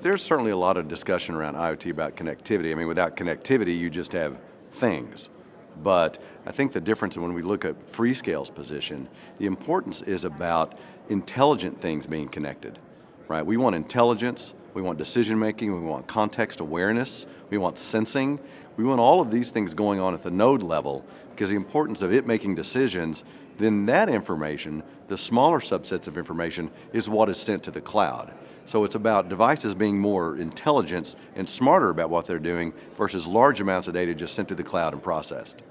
There's certainly a lot of discussion around IoT about connectivity. I mean, without connectivity, you just have things. But I think the difference when we look at Freescale's position, the importance is about intelligent things being connected, right? We want intelligence, we want decision making, we want context awareness, we want sensing. We want all of these things going on at the node level, because the importance of it making decisions, then that information, the smaller subsets of information, is what is sent to the cloud. So it's about devices being more intelligent and smarter about what they're doing versus large amounts of data just sent to the cloud and processed.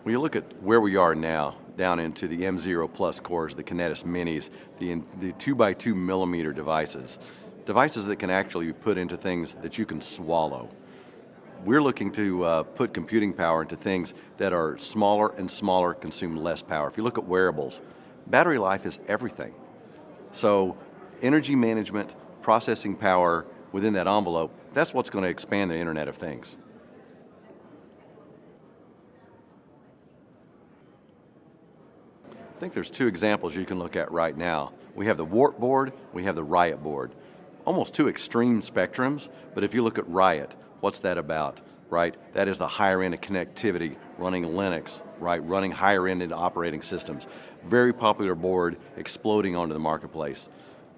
When you look at where we are now, down into the M0 Plus cores, the Kinetis Minis, the 2x2 millimeter devices that can actually be put into things that you can swallow. We're looking to put computing power into things that are smaller and smaller, consume less power. If you look at wearables, battery life is everything. So energy management, processing power within that envelope, that's what's going to expand the Internet of Things. I think there's two examples you can look at right now. We have the Warp board, we have the Riot board. Almost two extreme spectrums, but if you look at Riot, what's that about, right? That is the higher end of connectivity, running Linux, right? Running higher end into operating systems. Very popular board, exploding onto the marketplace.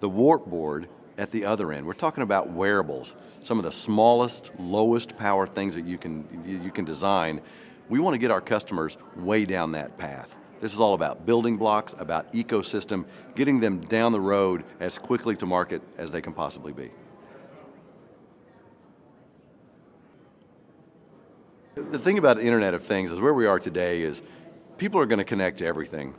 The Warp board at the other end, we're talking about wearables, some of the smallest, lowest power things that you can design. We want to get our customers way down that path. This is all about building blocks, about ecosystem, getting them down the road as quickly to market as they can possibly be. The thing about the Internet of Things is where we are today is people are going to connect to everything.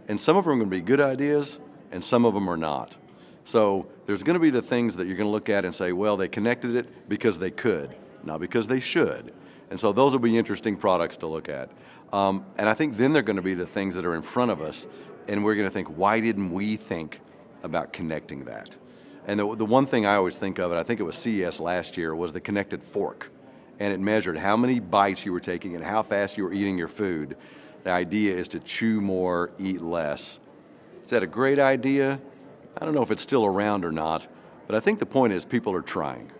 And some of them are going to be good ideas, and some of them are not. So there's going to be the things that you're going to look at and say, well, they connected it because they could, not because they should. And so those will be interesting products to look at. And I think then they're going to be the things that are in front of us, and we're going to think, why didn't we think about connecting that? And the one thing I always think of, and I think it was CES last year, was the connected fork. And it measured how many bites you were taking and how fast you were eating your food. The idea is to chew more, eat less. Is that a great idea? I don't know if it's still around or not, but I think the point is people are trying.